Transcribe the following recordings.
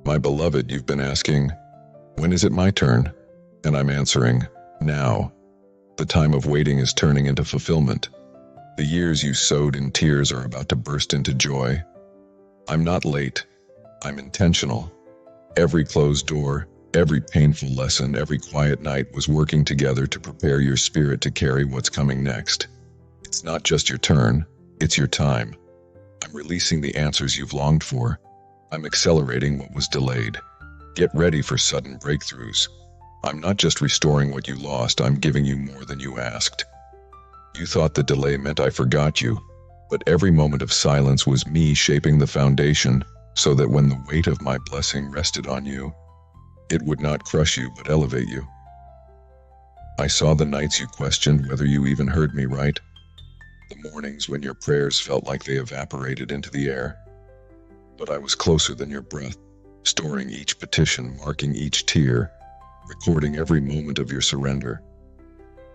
My beloved, you've been asking, when is it my turn? And I'm answering, now. The time of waiting is turning into fulfillment. The years you sowed in tears are about to burst into joy. I'm not late. I'm intentional. Every closed door, every painful lesson, every quiet night was working together to prepare your spirit to carry what's coming next. It's not just your turn, it's your time. I'm releasing the answers you've longed for. I'm accelerating what was delayed. Get ready for sudden breakthroughs. I'm not just restoring what you lost, I'm giving you more than you asked. You thought the delay meant I forgot you, but every moment of silence was me shaping the foundation so that when the weight of my blessing rested on you, it would not crush you but elevate you. I saw the nights you questioned whether you even heard me right, the mornings when your prayers felt like they evaporated into the air. But I was closer than your breath, storing each petition, marking each tear, recording every moment of your surrender.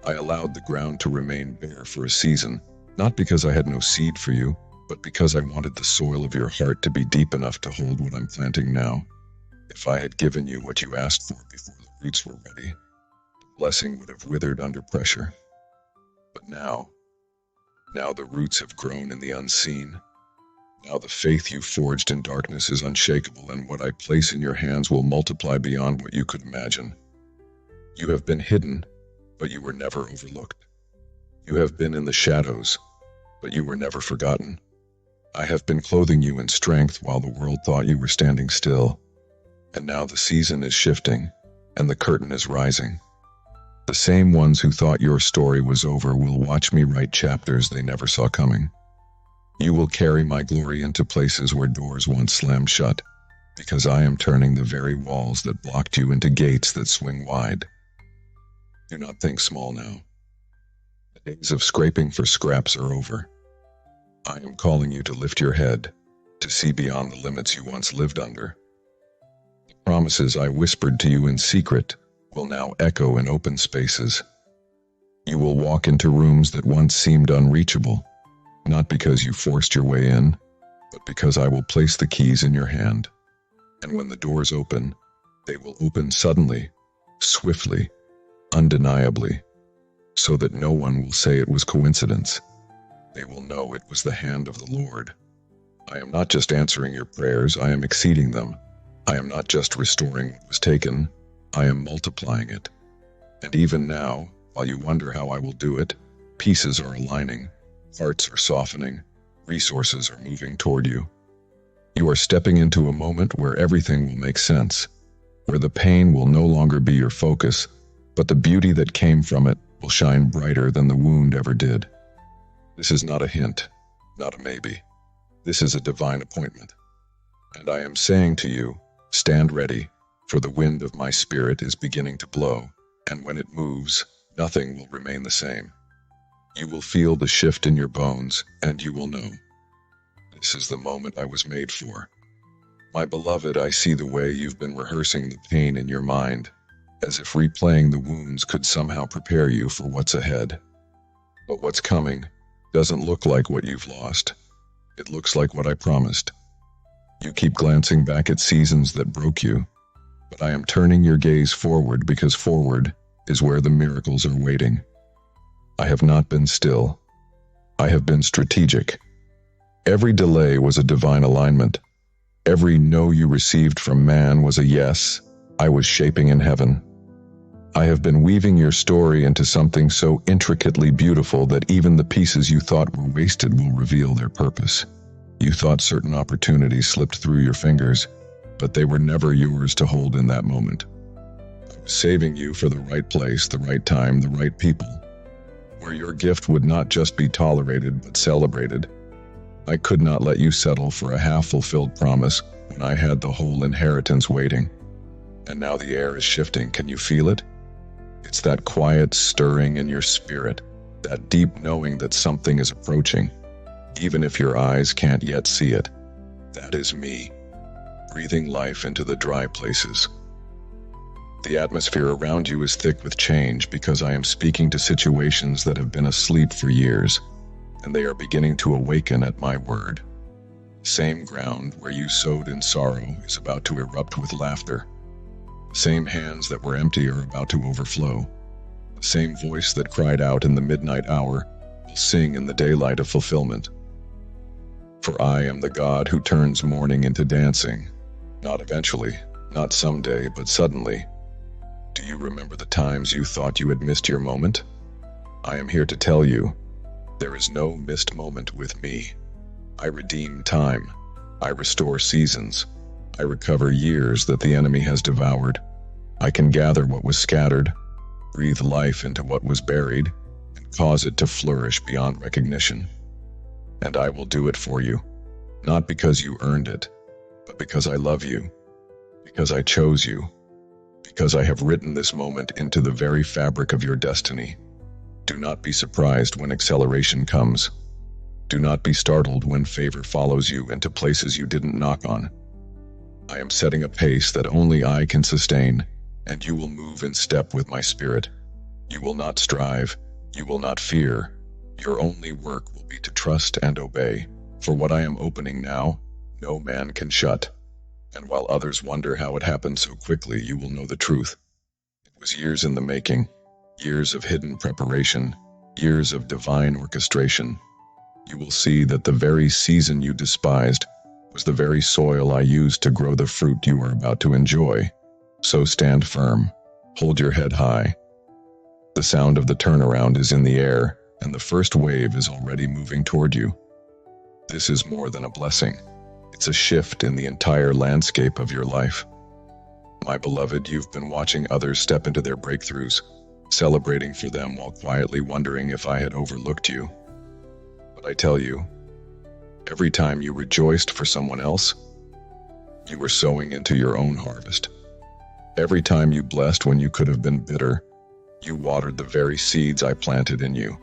I allowed the ground to remain bare for a season, not because I had no seed for you, but because I wanted the soil of your heart to be deep enough to hold what I'm planting now. If I had given you what you asked for before the roots were ready, the blessing would have withered under pressure. But now the roots have grown in the unseen. Now the faith you forged in darkness is unshakable, and what I place in your hands will multiply beyond what you could imagine. You have been hidden, but you were never overlooked. You have been in the shadows, but you were never forgotten. I have been clothing you in strength while the world thought you were standing still. And now the season is shifting, and the curtain is rising. The same ones who thought your story was over will watch me write chapters they never saw coming. You will carry my glory into places where doors once slammed shut, because I am turning the very walls that blocked you into gates that swing wide. Do not think small now. The days of scraping for scraps are over. I am calling you to lift your head, to see beyond the limits you once lived under. The promises I whispered to you in secret will now echo in open spaces. You will walk into rooms that once seemed unreachable, not because you forced your way in, but because I will place the keys in your hand. And when the doors open, they will open suddenly, swiftly, undeniably, so that no one will say it was coincidence. They will know it was the hand of the Lord. I am not just answering your prayers, I am exceeding them. I am not just restoring what was taken, I am multiplying it. And even now, while you wonder how I will do it, pieces are aligning, hearts are softening, resources are moving toward you. You are stepping into a moment where everything will make sense, where the pain will no longer be your focus, but the beauty that came from it will shine brighter than the wound ever did. This is not a hint, not a maybe. This is a divine appointment. And I am saying to you, stand ready, for the wind of my spirit is beginning to blow, and when it moves, nothing will remain the same. You will feel the shift in your bones, and you will know. This is the moment I was made for. My beloved, I see the way you've been rehearsing the pain in your mind, as if replaying the wounds could somehow prepare you for what's ahead. But what's coming doesn't look like what you've lost. It looks like what I promised. You keep glancing back at seasons that broke you, but I am turning your gaze forward because forward is where the miracles are waiting. I have not been still. I have been strategic. Every delay was a divine alignment. Every no you received from man was a yes I was shaping in heaven. I have been weaving your story into something so intricately beautiful that even the pieces you thought were wasted will reveal their purpose. You thought certain opportunities slipped through your fingers, but they were never yours to hold in that moment. I was saving you for the right place, the right time, the right people, where your gift would not just be tolerated but celebrated. I could not let you settle for a half-fulfilled promise when I had the whole inheritance waiting. And now the air is shifting. Can you feel it? It's that quiet stirring in your spirit, that deep knowing that something is approaching, even if your eyes can't yet see it. That is me, breathing life into the dry places. The atmosphere around you is thick with change because I am speaking to situations that have been asleep for years, and they are beginning to awaken at my word. Same ground where you sowed in sorrow is about to erupt with laughter. The same hands that were empty are about to overflow. The same voice that cried out in the midnight hour will sing in the daylight of fulfillment. For I am the God who turns mourning into dancing, not eventually, not someday, but suddenly. Do you remember the times you thought you had missed your moment? I am here to tell you, there is no missed moment with me. I redeem time. I restore seasons. I recover years that the enemy has devoured. I can gather what was scattered, breathe life into what was buried, and cause it to flourish beyond recognition. And I will do it for you, not because you earned it, but because I love you, because I chose you, because I have written this moment into the very fabric of your destiny. Do not be surprised when acceleration comes. Do not be startled when favor follows you into places you didn't knock on. I am setting a pace that only I can sustain, and you will move in step with my spirit. You will not strive. You will not fear. Your only work will be to trust and obey, for what I am opening now, no man can shut. And while others wonder how it happened so quickly, you will know the truth. It was years in the making, years of hidden preparation, years of divine orchestration. You will see that the very season you despised was the very soil I used to grow the fruit you are about to enjoy. So stand firm. Hold your head high. The sound of the turnaround is in the air, and the first wave is already moving toward you. This is more than a blessing. It's a shift in the entire landscape of your life. My beloved, you've been watching others step into their breakthroughs, celebrating for them while quietly wondering if I had overlooked you. But I tell you, every time you rejoiced for someone else, you were sowing into your own harvest. Every time you blessed when you could have been bitter, you watered the very seeds I planted in you.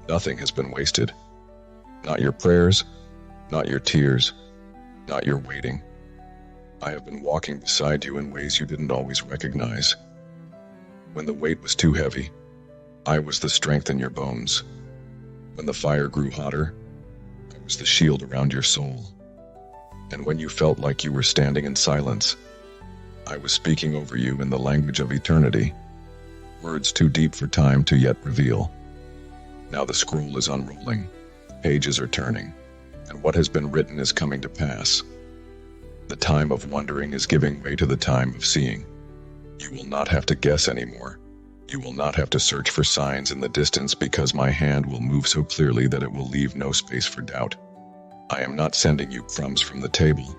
Nothing has been wasted. Not your prayers, not your tears, not your waiting. I have been walking beside you in ways you didn't always recognize. When the weight was too heavy, I was the strength in your bones. When the fire grew hotter, I was the shield around your soul. And when you felt like you were standing in silence, I was speaking over you in the language of eternity, words too deep for time to yet reveal. Now the scroll is unrolling, pages are turning, and what has been written is coming to pass. The time of wondering is giving way to the time of seeing. You will not have to guess anymore. You will not have to search for signs in the distance, because my hand will move so clearly that it will leave no space for doubt. I am not sending you crumbs from the table.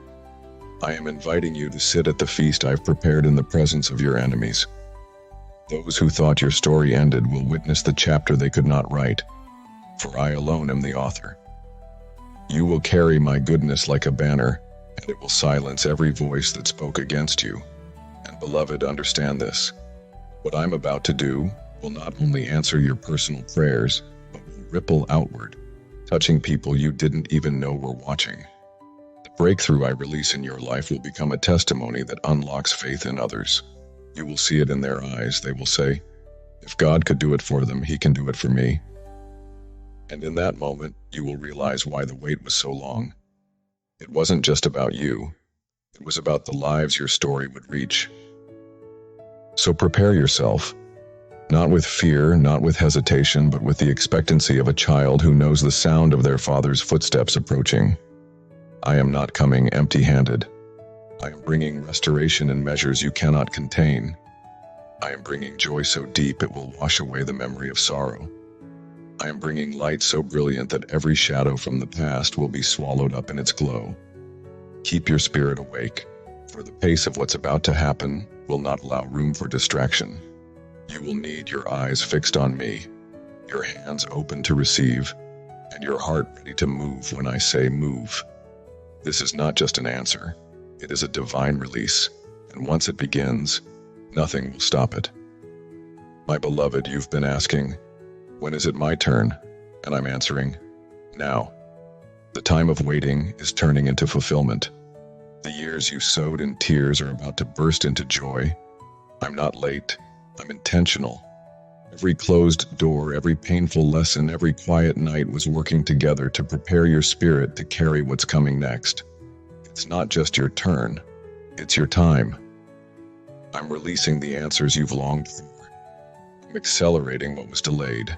I am inviting you to sit at the feast I've prepared in the presence of your enemies. Those who thought your story ended will witness the chapter they could not write, for I alone am the author. You will carry my goodness like a banner, and it will silence every voice that spoke against you. And beloved, understand this. What I'm about to do will not only answer your personal prayers, but will ripple outward, touching people you didn't even know were watching. The breakthrough I release in your life will become a testimony that unlocks faith in others. You will see it in their eyes. They will say, if God could do it for them, He can do it for me. And in that moment, you will realize why the wait was so long. It wasn't just about you. It was about the lives your story would reach. So prepare yourself, not with fear, not with hesitation, but with the expectancy of a child who knows the sound of their father's footsteps approaching. I am not coming empty-handed. I am bringing restoration in measures you cannot contain. I am bringing joy so deep it will wash away the memory of sorrow. I am bringing light so brilliant that every shadow from the past will be swallowed up in its glow. Keep your spirit awake, for the pace of what's about to happen will not allow room for distraction. You will need your eyes fixed on me, your hands open to receive, and your heart ready to move when I say move. This is not just an answer. It is a divine release, and once it begins, nothing will stop it. My beloved, you've been asking, when is it my turn? And I'm answering, now. The time of waiting is turning into fulfillment. The years you sowed in tears are about to burst into joy. I'm not late. I'm intentional. Every closed door, every painful lesson, every quiet night was working together to prepare your spirit to carry what's coming next. It's not just your turn, it's your time. I'm releasing the answers you've longed for. I'm accelerating what was delayed.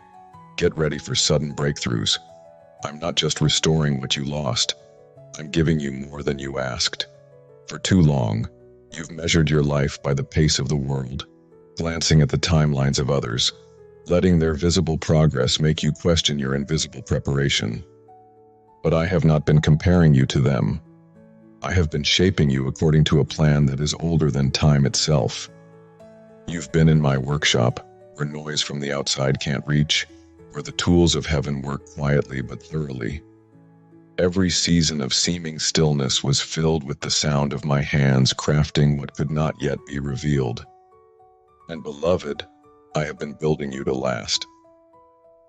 Get ready for sudden breakthroughs. I'm not just restoring what you lost, I'm giving you more than you asked. For too long, you've measured your life by the pace of the world, glancing at the timelines of others, letting their visible progress make you question your invisible preparation. But I have not been comparing you to them. I have been shaping you according to a plan that is older than time itself. You've been in my workshop, where noise from the outside can't reach, where the tools of heaven work quietly but thoroughly. Every season of seeming stillness was filled with the sound of my hands crafting what could not yet be revealed. And beloved, I have been building you to last.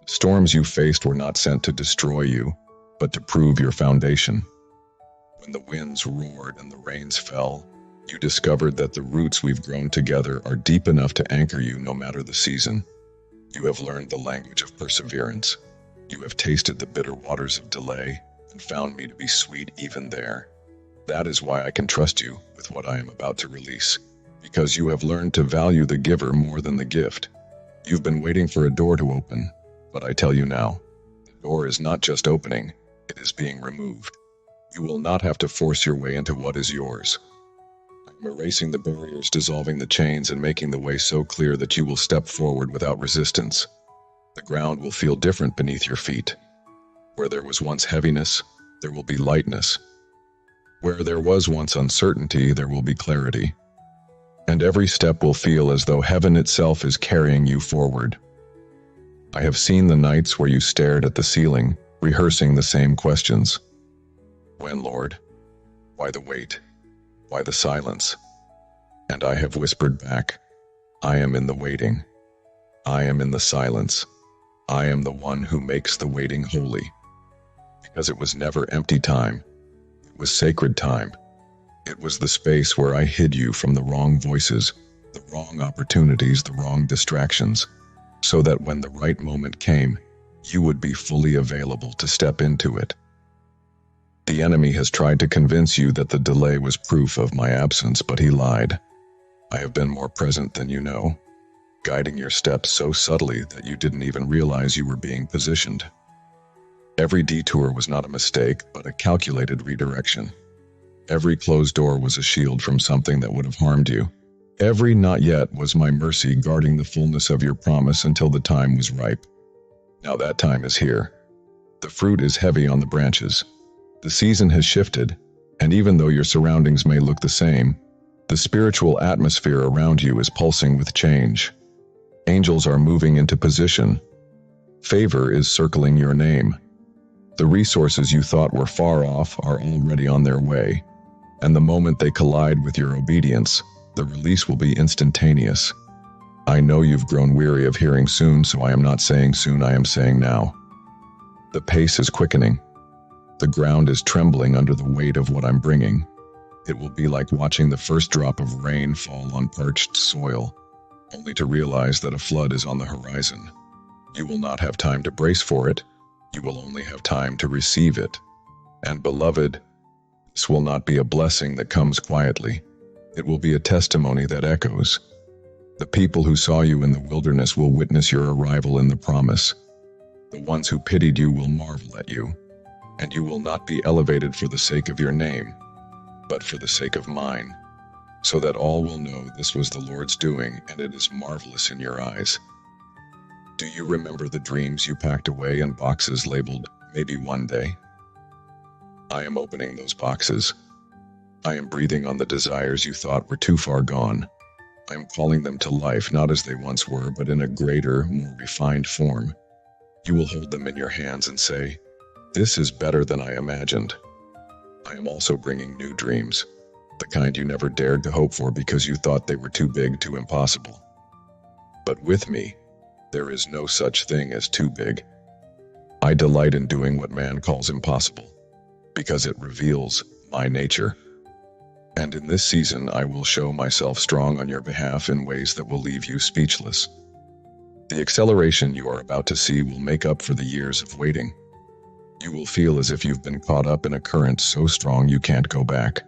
The storms you faced were not sent to destroy you, but to prove your foundation. When the winds roared and the rains fell, you discovered that the roots we've grown together are deep enough to anchor you no matter the season. You have learned the language of perseverance. You have tasted the bitter waters of delay and found me to be sweet even there. That is why I can trust you with what I am about to release, because you have learned to value the giver more than the gift. You've been waiting for a door to open, but I tell you now, the door is not just opening, it is being removed. You will not have to force your way into what is yours. I'm erasing the barriers, dissolving the chains, and making the way so clear that you will step forward without resistance. The ground will feel different beneath your feet. Where there was once heaviness, there will be lightness. Where there was once uncertainty, there will be clarity. And every step will feel as though heaven itself is carrying you forward. I have seen the nights where you stared at the ceiling, rehearsing the same questions. When, Lord? Why the wait? Why the silence? And I have whispered back, I am in the waiting. I am in the silence. I am the one who makes the waiting holy. Because it was never empty time. It was sacred time. It was the space where I hid you from the wrong voices, the wrong opportunities, the wrong distractions, so that when the right moment came, you would be fully available to step into it. The enemy has tried to convince you that the delay was proof of my absence, but he lied. I have been more present than you know, guiding your steps so subtly that you didn't even realize you were being positioned. Every detour was not a mistake, but a calculated redirection. Every closed door was a shield from something that would have harmed you. Every not yet was my mercy guarding the fullness of your promise until the time was ripe. Now that time is here. The fruit is heavy on the branches. The season has shifted, and even though your surroundings may look the same, the spiritual atmosphere around you is pulsing with change. Angels are moving into position. Favor is circling your name. The resources you thought were far off are already on their way, and the moment they collide with your obedience, the release will be instantaneous. I know you've grown weary of hearing soon, so I am not saying soon, I am saying now. The pace is quickening. The ground is trembling under the weight of what I'm bringing. It will be like watching the first drop of rain fall on parched soil, only to realize that a flood is on the horizon. You will not have time to brace for it. You will only have time to receive it. And beloved, this will not be a blessing that comes quietly. It will be a testimony that echoes. The people who saw you in the wilderness will witness your arrival in the promise. The ones who pitied you will marvel at you. And you will not be elevated for the sake of your name, but for the sake of mine, so that all will know this was the Lord's doing, and it is marvelous in your eyes. Do you remember the dreams you packed away in boxes labeled, maybe one day? I am opening those boxes. I am breathing on the desires you thought were too far gone. I am calling them to life, not as they once were, but in a greater, more refined form. You will hold them in your hands and say, "This is better than I imagined." I am also bringing new dreams, the kind you never dared to hope for because you thought they were too big, too impossible. But with me, there is no such thing as too big. I delight in doing what man calls impossible, because it reveals my nature. And in this season, I will show myself strong on your behalf in ways that will leave you speechless. The acceleration you are about to see will make up for the years of waiting. You will feel as if you've been caught up in a current so strong you can't go back.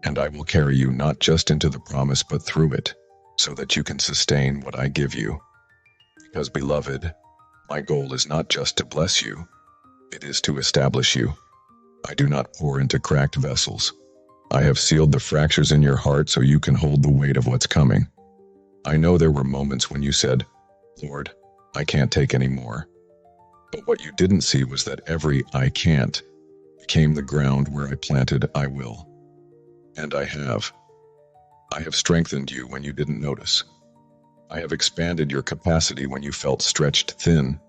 And I will carry you not just into the promise but through it, so that you can sustain what I give you. Because, beloved, my goal is not just to bless you, it is to establish you. I do not pour into cracked vessels. I have sealed the fractures in your heart so you can hold the weight of what's coming. I know there were moments when you said, Lord, I can't take any more. But what you didn't see was that every I can't became the ground where I planted I will. And I have. I have strengthened you when you didn't notice. I have expanded your capacity when you felt stretched thin.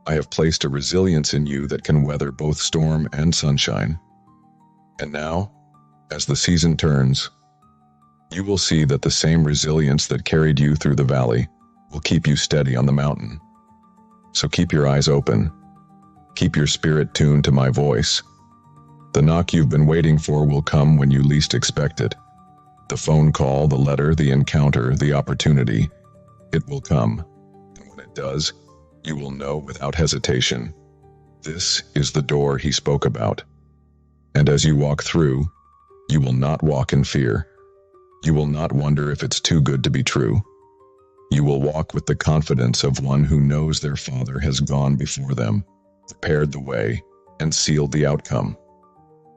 I have placed a resilience in you that can weather both storm and sunshine. And now, as the season turns, you will see that the same resilience that carried you through the valley will keep you steady on the mountain. So keep your eyes open. Keep your spirit tuned to my voice. The knock you've been waiting for will come when you least expect it. The phone call, the letter, the encounter, the opportunity. It will come. And when it does, you will know without hesitation. This is the door he spoke about. And as you walk through, you will not walk in fear. You will not wonder if it's too good to be true. You will walk with the confidence of one who knows their Father has gone before them, prepared the way, and sealed the outcome.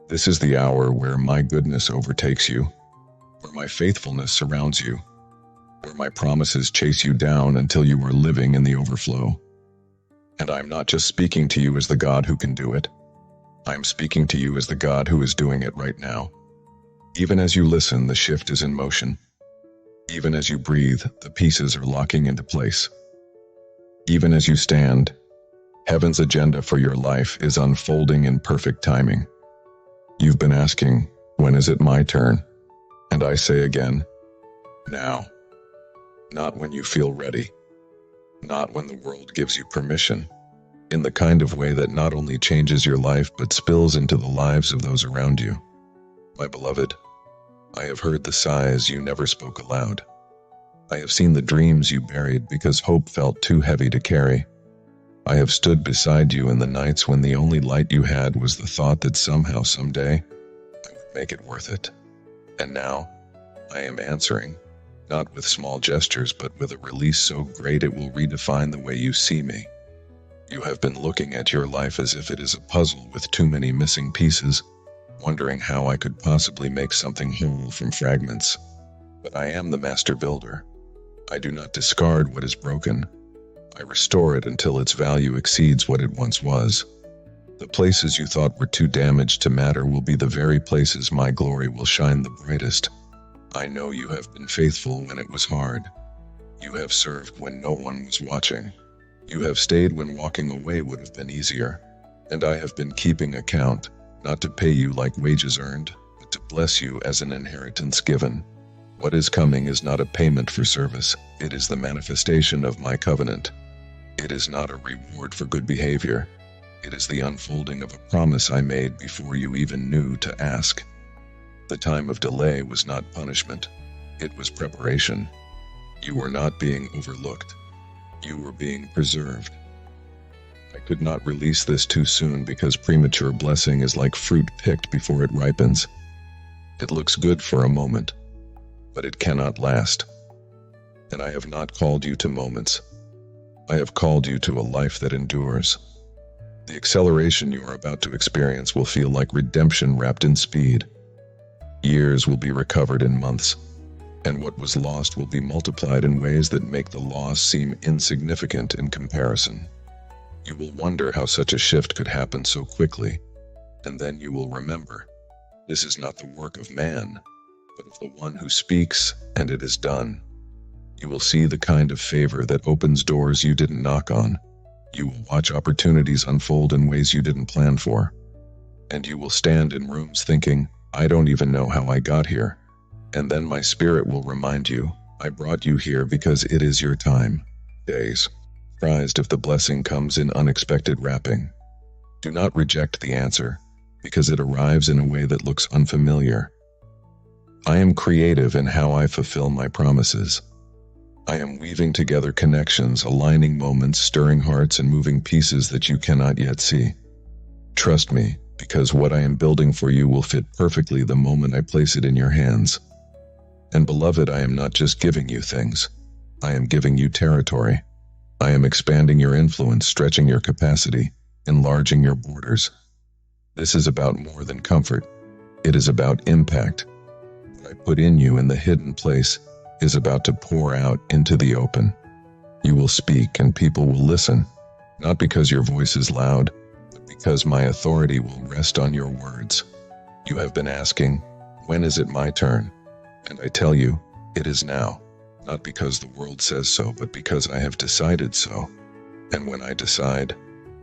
This is the hour where my goodness overtakes you, where my faithfulness surrounds you, where my promises chase you down until you are living in the overflow. And I'm not just speaking to you as the God who can do it. I'm speaking to you as the God who is doing it right now. Even as you listen, the shift is in motion. Even as you breathe, the pieces are locking into place. Even as you stand, heaven's agenda for your life is unfolding in perfect timing. You've been asking, when is it my turn? And I say again, now. Not when you feel ready. Not when the world gives you permission. In the kind of way that not only changes your life but spills into the lives of those around you. My beloved, I have heard the sighs you never spoke aloud. I have seen the dreams you buried because hope felt too heavy to carry. I have stood beside you in the nights when the only light you had was the thought that somehow, someday, I would make it worth it. And now, I am answering, not with small gestures, but with a release so great it will redefine the way you see me. You have been looking at your life as if it is a puzzle with too many missing pieces, wondering how I could possibly make something whole from fragments. But I am the master builder. I do not discard what is broken. I restore it until its value exceeds what it once was. The places you thought were too damaged to matter will be the very places my glory will shine the brightest. I know you have been faithful when it was hard. You have served when no one was watching. You have stayed when walking away would have been easier. And I have been keeping account, not to pay you like wages earned, but to bless you as an inheritance given. What is coming is not a payment for service, it is the manifestation of my covenant. It is not a reward for good behavior. It is the unfolding of a promise I made before you even knew to ask. The time of delay was not punishment, it was preparation. You were not being overlooked. You were being preserved. I could not release this too soon because premature blessing is like fruit picked before it ripens. It looks good for a moment, but it cannot last. And I have not called you to moments. I have called you to a life that endures. The acceleration you are about to experience will feel like redemption wrapped in speed. Years will be recovered in months, and what was lost will be multiplied in ways that make the loss seem insignificant in comparison. You will wonder how such a shift could happen so quickly, and then you will remember, this is not the work of man, but of the one who speaks, and it is done. You will see the kind of favor that opens doors you didn't knock on. You will watch opportunities unfold in ways you didn't plan for. And you will stand in rooms thinking, I don't even know how I got here. And then my spirit will remind you, I brought you here because it is your time. Days. Surprised if the blessing comes in unexpected wrapping. Do not reject the answer, because it arrives in a way that looks unfamiliar. I am creative in how I fulfill my promises. I am weaving together connections, aligning moments, stirring hearts, and moving pieces that you cannot yet see. Trust me, because what I am building for you will fit perfectly the moment I place it in your hands. And beloved, I am not just giving you things. I am giving you territory. I am expanding your influence, stretching your capacity, enlarging your borders. This is about more than comfort. It is about impact. What I put in you in the hidden place is about to pour out into the open. You will speak and people will listen, not because your voice is loud, but because my authority will rest on your words. You have been asking, when is it my turn? And I tell you, it is now, not because the world says so, but because I have decided so. And when I decide,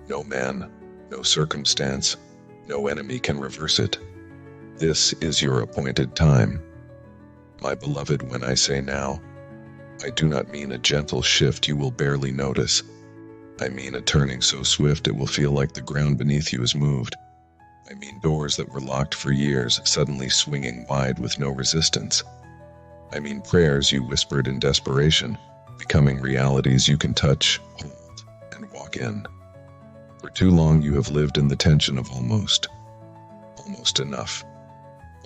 no man, no circumstance, no enemy can reverse it. This is your appointed time. My beloved, when I say now, I do not mean a gentle shift you will barely notice. I mean a turning so swift it will feel like the ground beneath you is moved. I mean doors that were locked for years suddenly swinging wide with no resistance. I mean prayers you whispered in desperation, becoming realities you can touch, hold, and walk in. For too long you have lived in the tension of almost enough,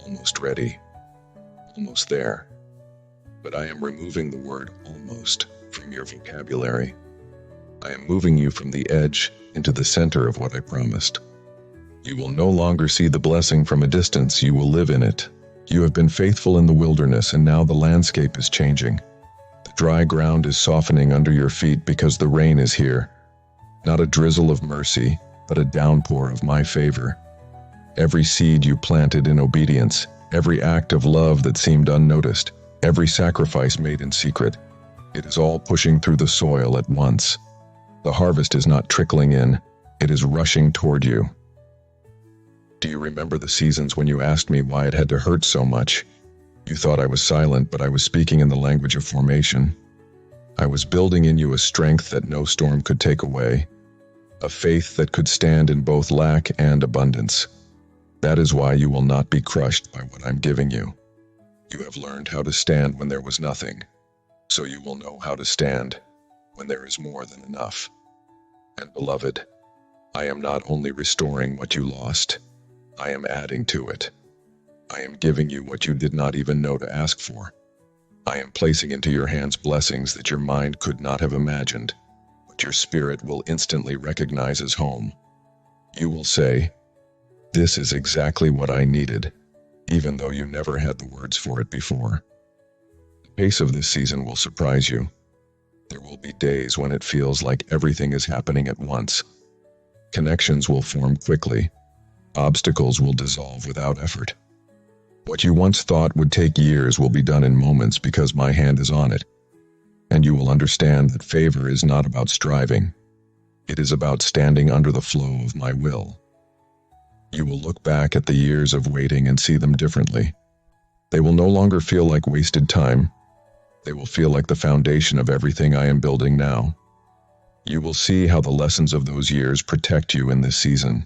almost ready, almost there. But I am removing the word almost from your vocabulary. I am moving you from the edge into the center of what I promised. You will no longer see the blessing from a distance, you will live in it. You have been faithful in the wilderness, and now the landscape is changing. The dry ground is softening under your feet because the rain is here. Not a drizzle of mercy, but a downpour of my favor. Every seed you planted in obedience, every act of love that seemed unnoticed, every sacrifice made in secret, it is all pushing through the soil at once. The harvest is not trickling in, it is rushing toward you. Do you remember the seasons when you asked me why it had to hurt so much? You thought I was silent, but I was speaking in the language of formation. I was building in you a strength that no storm could take away, a faith that could stand in both lack and abundance. That is why you will not be crushed by what I'm giving you. You have learned how to stand when there was nothing, so you will know how to stand when there is more than enough. And beloved, I am not only restoring what you lost, I am adding to it. I am giving you what you did not even know to ask for. I am placing into your hands blessings that your mind could not have imagined, but your spirit will instantly recognize as home. You will say, "This is exactly what I needed," even though you never had the words for it before. The pace of this season will surprise you. There will be days when it feels like everything is happening at once. Connections will form quickly. Obstacles will dissolve without effort. What you once thought would take years will be done in moments because my hand is on it. And you will understand that favor is not about striving. It is about standing under the flow of my will. You will look back at the years of waiting and see them differently. They will no longer feel like wasted time. They will feel like the foundation of everything I am building now. You will see how the lessons of those years protect you in this season.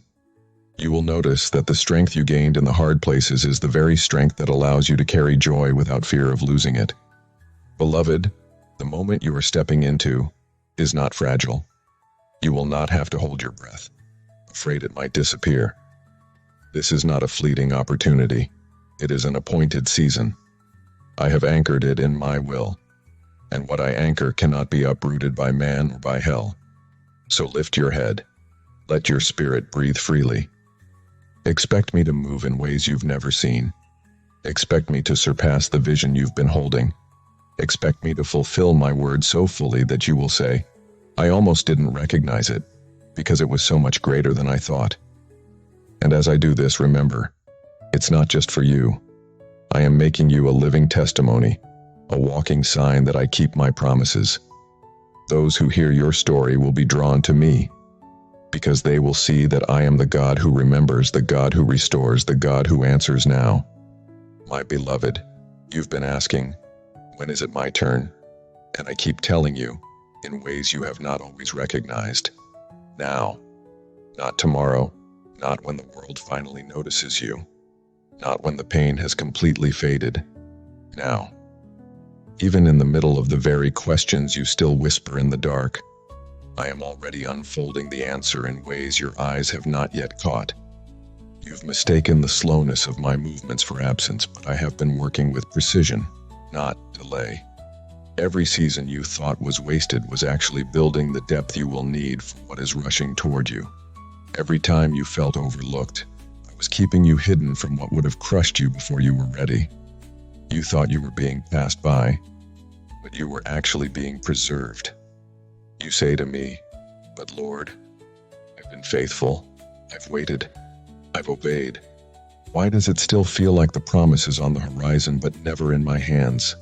You will notice that the strength you gained in the hard places is the very strength that allows you to carry joy without fear of losing it. Beloved, the moment you are stepping into is not fragile. You will not have to hold your breath, afraid it might disappear. This is not a fleeting opportunity. It is an appointed season. I have anchored it in my will, and what I anchor cannot be uprooted by man or by hell. So lift your head. Let your spirit breathe freely. Expect me to move in ways you've never seen. Expect me to surpass the vision you've been holding. Expect me to fulfill my word so fully that you will say, "I almost didn't recognize it, because it was so much greater than I thought." And as I do this, remember, it's not just for you. I am making you a living testimony, a walking sign that I keep my promises. Those who hear your story will be drawn to me, because they will see that I am the God who remembers, the God who restores, the God who answers now. My beloved, you've been asking, when is it my turn? And I keep telling you, in ways you have not always recognized. Now, not tomorrow, not when the world finally notices you, not when the pain has completely faded. Now. Even in the middle of the very questions you still whisper in the dark, I am already unfolding the answer in ways your eyes have not yet caught. You've mistaken the slowness of my movements for absence, but I have been working with precision, not delay. Every season you thought was wasted was actually building the depth you will need for what is rushing toward you. Every time you felt overlooked, I was keeping you hidden from what would have crushed you before you were ready. You thought you were being passed by, but you were actually being preserved. You say to me, "But Lord, I've been faithful, I've waited, I've obeyed. Why does it still feel like the promise is on the horizon but never in my hands?"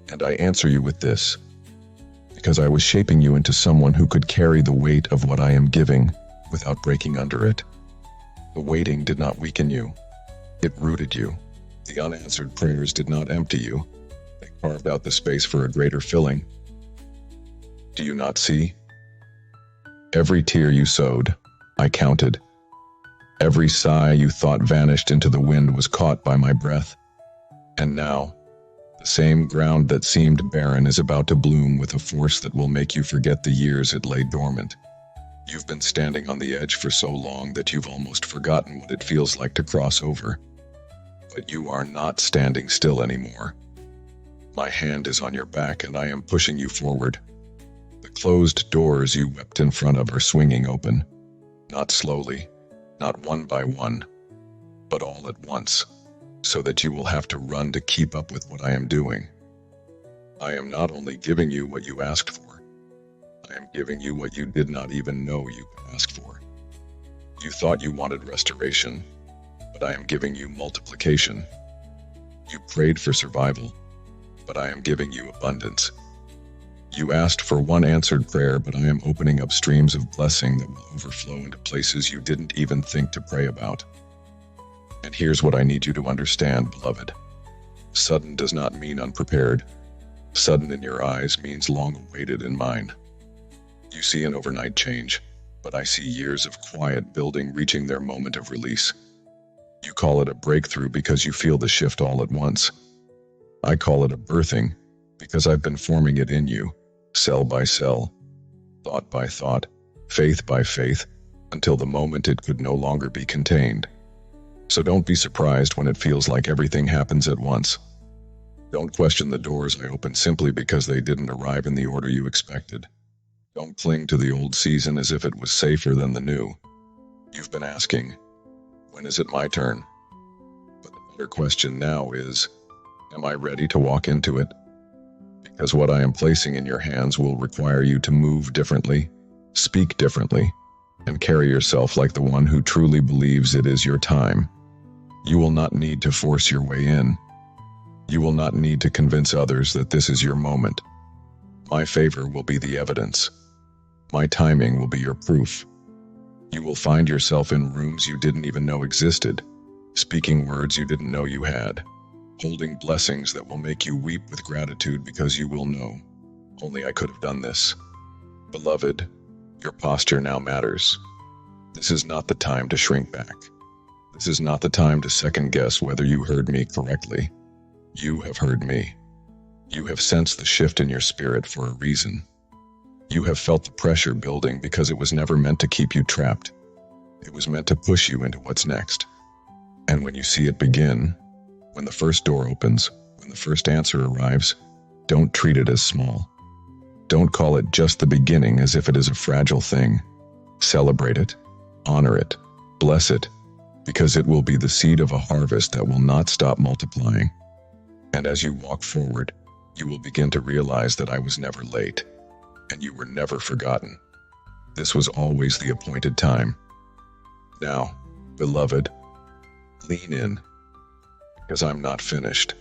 And I answer you with this: because I was shaping you into someone who could carry the weight of what I am giving without breaking under it. The waiting did not weaken you, it rooted you. The unanswered prayers did not empty you, they carved out the space for a greater filling. Do you not see? Every tear you sowed, I counted. Every sigh you thought vanished into the wind was caught by my breath. And now, the same ground that seemed barren is about to bloom with a force that will make you forget the years it lay dormant. You've been standing on the edge for so long that you've almost forgotten what it feels like to cross over. But you are not standing still anymore. My hand is on your back and I am pushing you forward. The closed doors you wept in front of are swinging open. Not slowly, not one by one, but all at once, so that you will have to run to keep up with what I am doing. I am not only giving you what you asked for, I am giving you what you did not even know you could ask for. You thought you wanted restoration, but I am giving you multiplication. You prayed for survival, but I am giving you abundance. You asked for one answered prayer, but I am opening up streams of blessing that will overflow into places you didn't even think to pray about. And here's what I need you to understand, beloved. Sudden does not mean unprepared. Sudden in your eyes means long awaited in mine. You see an overnight change, but I see years of quiet building reaching their moment of release. You call it a breakthrough because you feel the shift all at once. I call it a birthing because I've been forming it in you, cell by cell, thought by thought, faith by faith, until the moment it could no longer be contained. So don't be surprised when it feels like everything happens at once. Don't question the doors I opened simply because they didn't arrive in the order you expected. Don't cling to the old season as if it was safer than the new. You've been asking, when is it my turn? But the better question now is, am I ready to walk into it? Because what I am placing in your hands will require you to move differently, speak differently, and carry yourself like the one who truly believes it is your time. You will not need to force your way in. You will not need to convince others that this is your moment. My favor will be the evidence. My timing will be your proof. You will find yourself in rooms you didn't even know existed, speaking words you didn't know you had, holding blessings that will make you weep with gratitude because you will know, only I could have done this. Beloved, your posture now matters. This is not the time to shrink back. This is not the time to second guess whether you heard me correctly. You have heard me. You have sensed the shift in your spirit for a reason. You have felt the pressure building because it was never meant to keep you trapped. It was meant to push you into what's next. And when you see it begin, when the first door opens, when the first answer arrives, don't treat it as small. Don't call it just the beginning as if it is a fragile thing. Celebrate it, honor it, bless it, because it will be the seed of a harvest that will not stop multiplying. And as you walk forward, you will begin to realize that I was never late, and you were never forgotten. This was always the appointed time. Now, beloved, lean in, because I'm not finished.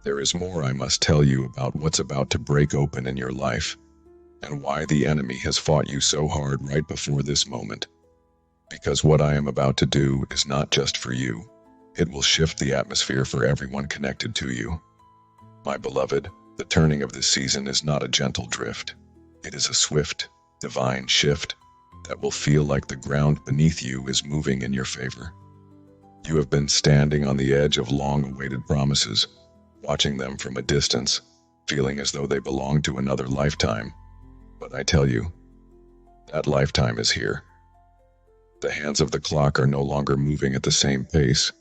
There is more I must tell you about what's about to break open in your life, and why the enemy has fought you so hard right before this moment. Because what I am about to do is not just for you. It will shift the atmosphere for everyone connected to you. My beloved, the turning of this season is not a gentle drift. It is a swift, divine shift that will feel like the ground beneath you is moving in your favor. You have been standing on the edge of long-awaited promises, watching them from a distance, feeling as though they belong to another lifetime. But I tell you, that lifetime is here. The hands of the clock are no longer moving at the same pace.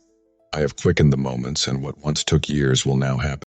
I have quickened the moments, and what once took years will now happen